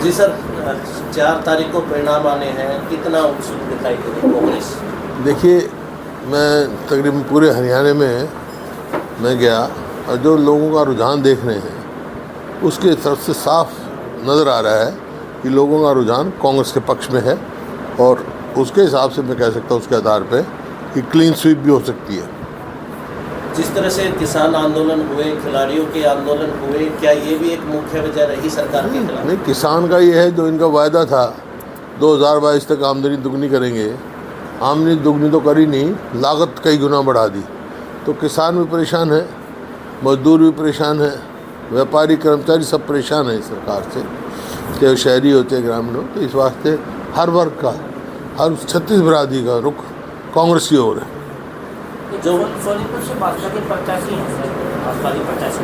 जी sir, 4 तारीख को परिणाम आने हैं, कितना उत्सुक दिखाई दे रही कांग्रेस? देखिए, मैं तकरीबन पूरे हरियाणा में मैं गया और जो लोगों का रुझान देख रहे हैं उसके तरफ से साफ नज़र आ रहा है कि लोगों का रुझान कांग्रेस के पक्ष में है और उसके हिसाब से मैं कह सकता हूँ उसके आधार पे कि क्लीन स्वीप भी हो सकती है। जिस तरह से किसान आंदोलन हुए, खिलाड़ियों के आंदोलन हुए, क्या ये भी एक मुख्य वजह रही सरकार के खिलाफ? नहीं, किसान का ये है जो इनका वायदा था 2022 तक आमदनी दुगनी करेंगे, आमदनी दुगनी तो करी नहीं, लागत कई गुना बढ़ा दी। तो किसान भी परेशान है, मजदूर भी परेशान है, व्यापारी कर्मचारी सब परेशान है सरकार से, चाहे शहरी हो चाहे ग्रामीण हो। तो इस वास्ते हर वर्ग का, हर 36 बिरादरी का रुख कांग्रेस की ओर है। जो सोनीपत से भाजपा के प्रत्याशी हैं सर, भाजपा के प्रत्याशी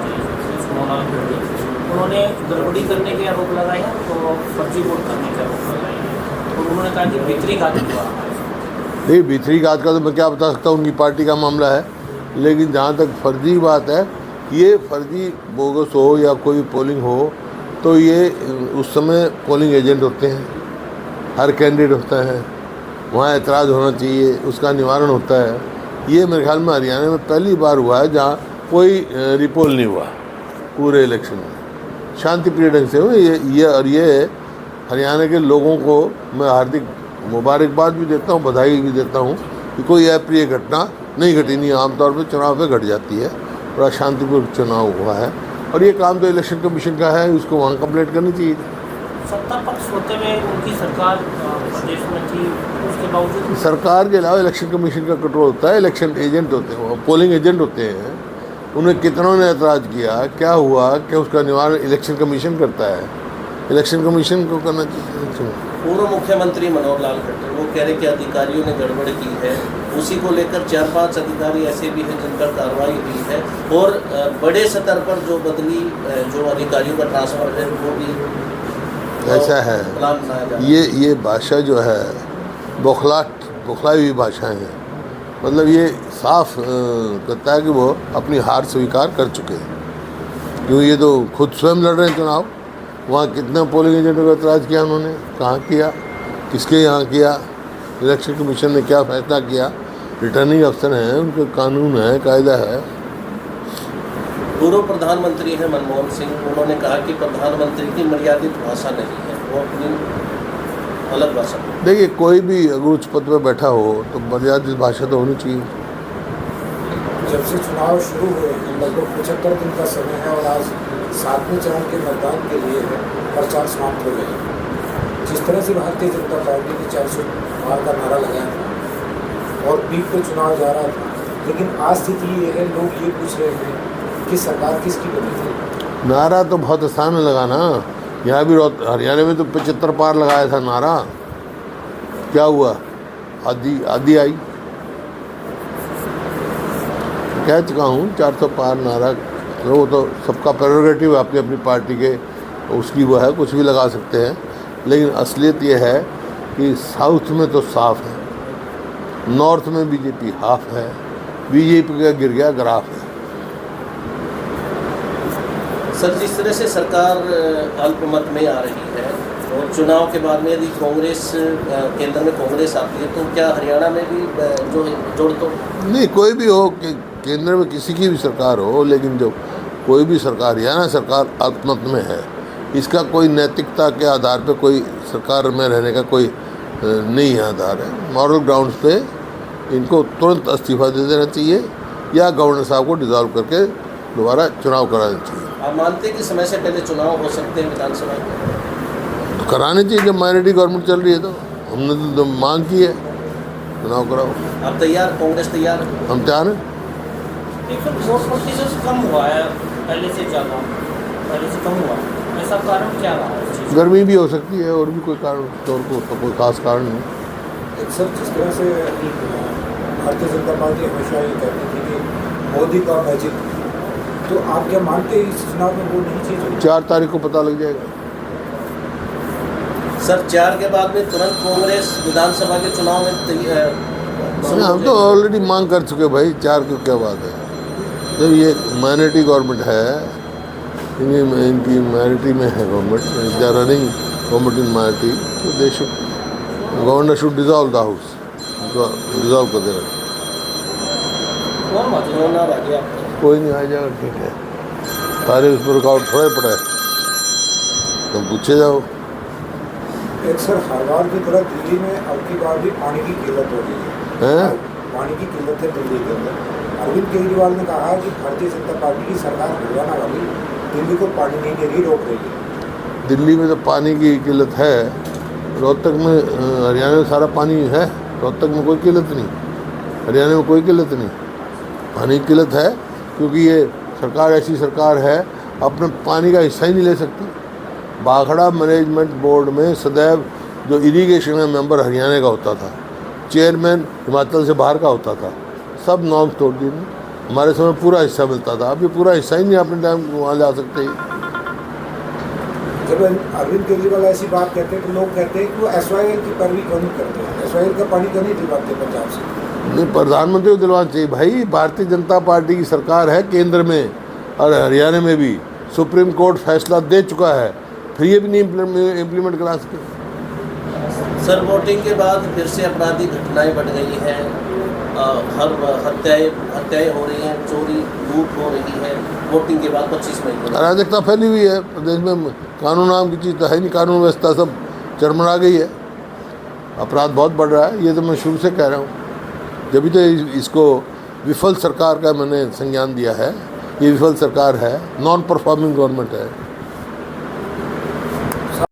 उन्होंने गड़बड़ी करने के आरोप लगाए हैं, तो फर्जी वोट करने के आरोप लगाए हैं, और उन्होंने कहा कि भीतरी घात हुआ। नहीं, भीतरी घात का तो मैं क्या बता सकता हूँ, उनकी पार्टी का मामला है। लेकिन जहाँ तक फर्जी बात है, ये फर्जी बोगस हो या कोई पोलिंग हो तो ये उस समय पोलिंग एजेंट होते हैं, हर कैंडिडेट होता है, वहाँ ऐतराज़ होना चाहिए, उसका निवारण होता है। ये मेरे ख्याल में हरियाणा में पहली बार हुआ है जहाँ कोई रिपोल नहीं हुआ पूरे इलेक्शन में, शांतिप्रिय ढंग से हुए। ये हरियाणा के लोगों को मैं हार्दिक मुबारकबाद भी देता हूँ, बधाई भी देता हूँ कि कोई अप्रिय घटना नहीं घटी। नहीं, आमतौर पर चुनाव पे घट जाती है। बड़ा शांतिपूर्ण चुनाव हुआ है और ये काम तो इलेक्शन कमीशन का है, उसको वहाँ कंप्लीट करनी चाहिए। सत्ता पक्ष होते हुए उनकी सरकार प्रदेश में थी, उसके बावजूद सरकार के अलावा इलेक्शन कमीशन का कंट्रोल होता है, इलेक्शन एजेंट होते हैं, वो पोलिंग एजेंट होते हैं। उन्हें कितनों ने ऐतराज़ किया, क्या हुआ, क्या उसका निवारण इलेक्शन कमीशन करता है, इलेक्शन कमीशन को करना चाहिए। पूर्व मुख्यमंत्री मनोहर लाल खट्टर वो कह रहे कि अधिकारियों ने गड़बड़ की है, उसी को लेकर 4-5 अधिकारी ऐसे भी हैं जिन पर कार्रवाई हुई है, और बड़े स्तर पर जो बदली जो अधिकारियों का ट्रांसफर है वो भी ऐसा है। प्लान बनाया जा रहा है। ये भाषा जो है बौखलाई हुई भाषाएं हैं। मतलब ये साफ कहता है कि वो अपनी हार स्वीकार कर चुके हैं, क्योंकि ये तो खुद स्वयं लड़ रहे हैं चुनाव। वहाँ कितने पोलिंग एजेंटों का एतराज़ किया उन्होंने, कहाँ किया, किसके यहाँ किया, इलेक्शन कमीशन ने क्या फैसला किया। रिटर्निंग अफसर हैं, उनके कानून है, कायदा है। पूर्व प्रधानमंत्री हैं मनमोहन सिंह, उन्होंने कहा कि प्रधानमंत्री की मर्यादित भाषा नहीं है, वो अपनी अलग भाषा। देखिए, कोई भी अगर उच्च पद पर बैठा हो तो मर्यादित भाषा तो होनी चाहिए। जब से चुनाव शुरू हुए हैं लगभग 75 दिन का समय है और आज 7वें चरण के मतदान के लिए है, प्रचार समाप्त हो गए। जिस तरह से भारतीय जनता पार्टी ने 400 पार का नारा लगाया था और पीठ पे चुनाव जा रहा था, लेकिन आज स्थिति ये है, लोग ये पूछ रहे हैं कि सरकार किसकी बनी थी। नारा तो बहुत आसान है लगाना, यहाँ भी हरियाणा में तो 75 पार लगाया था नारा, क्या हुआ, आधी आई। कह चुका हूँ 400 पार नारा, वो तो सबका प्रेरोगेटिव है, अपनी अपनी पार्टी के उसकी वो है, कुछ भी लगा सकते हैं। लेकिन असलियत ये है कि साउथ में तो साफ है, नॉर्थ में बीजेपी हाफ है, बीजेपी का गिर गया ग्राफ है। सर, जिस तरह से सरकार अल्पमत में आ रही है और चुनाव के बाद में यदि कांग्रेस केंद्र में कांग्रेस आती है, तो क्या हरियाणा में भी जो जोड़ तो नहीं, कोई भी हो कि केंद्र में किसी की भी सरकार हो, लेकिन जो कोई भी सरकार, हरियाणा सरकार अल्पमत में है, इसका कोई नैतिकता के आधार पे कोई सरकार में रहने का कोई नहीं आधार है। मॉरल ग्राउंड्स पे इनको तुरंत इस्तीफा दे देना चाहिए या गवर्नर साहब को डिसॉल्व करके दोबारा चुनाव कराना चाहिए। आप मानते हैं कि समय से पहले चुनाव हो सकते हैं विधानसभा के? तो कराने चाहिए, जब माइनॉरिटी गवर्नमेंट चल रही है तो हमने तो मांग की है, चुनाव कराओ। आप तैयार, कांग्रेस तैयार है? हम तैयार हैं। वोट प्रतिशत कम हुआ है पहले से ज़्यादा, पहले से कम हुआ, ऐसा कारण क्या रहा है? गर्मी भी हो सकती है और भी कोई कारण, तो कोई खास कारण नहीं। सर, जिस तरह से भारतीय जनता पार्टी हमेशा ये कहती थी कि मोदी का मैजिक, तो आप क्या मानते हैं इस चुनाव में वो नहीं चीज़? 4 तारीख को पता लग जाएगा। सर, 4 के बाद में तुरंत कांग्रेस विधानसभा के चुनाव में हम तो ऑलरेडी मांग कर चुके भाई, 4 की क्या बात है। जब ये माइनॉरिटी गवर्नमेंट है इनकी माइनॉरिटी में है government, they are running government in minority, तो they should, governor should dissolve the house, dissolve कर देना। कौन मौजूद है? होना रह गया आपका। कोई नहीं, आ जाएगा, ठीक है। सारे उस पर रुकावट थोड़े पड़े, तुम पूछे जाओ। एक सर, हर बार की तरह दिल्ली में अब की बार भी पानी की किल्लत हो रही है। पानी की किल्लत है दिल्ली के अंदर। अरविंद केजरीवाल ने कहा है कि भारतीय जनता पार्टी की सरकार हरियाणा वाली दिल्ली को पानी नहीं दे रही, रोक रही है। दिल्ली में तो पानी की किल्लत है, रोहतक में, हरियाणा में सारा पानी है, रोहतक में कोई किल्लत नहीं, हरियाणा में कोई किल्लत नहीं। पानी की किल्लत है क्योंकि ये सरकार ऐसी सरकार है, अपने पानी का हिस्सा ही नहीं ले सकती। भाखड़ा मैनेजमेंट बोर्ड में सदैव जो इरिगेशन का मेंबर हरियाणा का होता था, चेयरमैन हिमाचल से बाहर का होता था, सब नॉर्म्स तोड़ दिए। हमारे समय पूरा हिस्सा मिलता था, अब ये पूरा हिस्सा ही नहीं अपने टाइम वहाँ जा सकते। जब अरविंद केजरीवाल ऐसी बात कहते हैं तो लोग कहते हैं कि वो SYL की पैरवी क्यों नहीं करते हैं, SYL का पानी क्यों नहीं दिलवाते पंजाब से। नहीं, प्रधानमंत्री को दिलवाना चाहिए भाई। भारतीय जनता पार्टी की सरकार है केंद्र में और हरियाणा में भी, सुप्रीम कोर्ट फैसला दे चुका है, फिर ये भी नहीं इम्प्लीमेंट करा सके। सर, वोटिंग के बाद फिर से आपराधिक घटनाएं बढ़ गई हैं, हर हत्याएं हो रही हैं, चोरी लूट हो रही है वोटिंग के बाद 25 मई को। अराजकता फैली हुई है प्रदेश में, कानून नाम की चीज़ तो है नहीं, कानून व्यवस्था सब चरमरा गई है, अपराध बहुत बढ़ रहा है। ये तो मैं शुरू से कह रहा हूँ, जब भी तो इसको विफल सरकार का मैंने संज्ञान दिया है। ये विफल सरकार है, नॉन परफॉर्मिंग गवर्नमेंट है।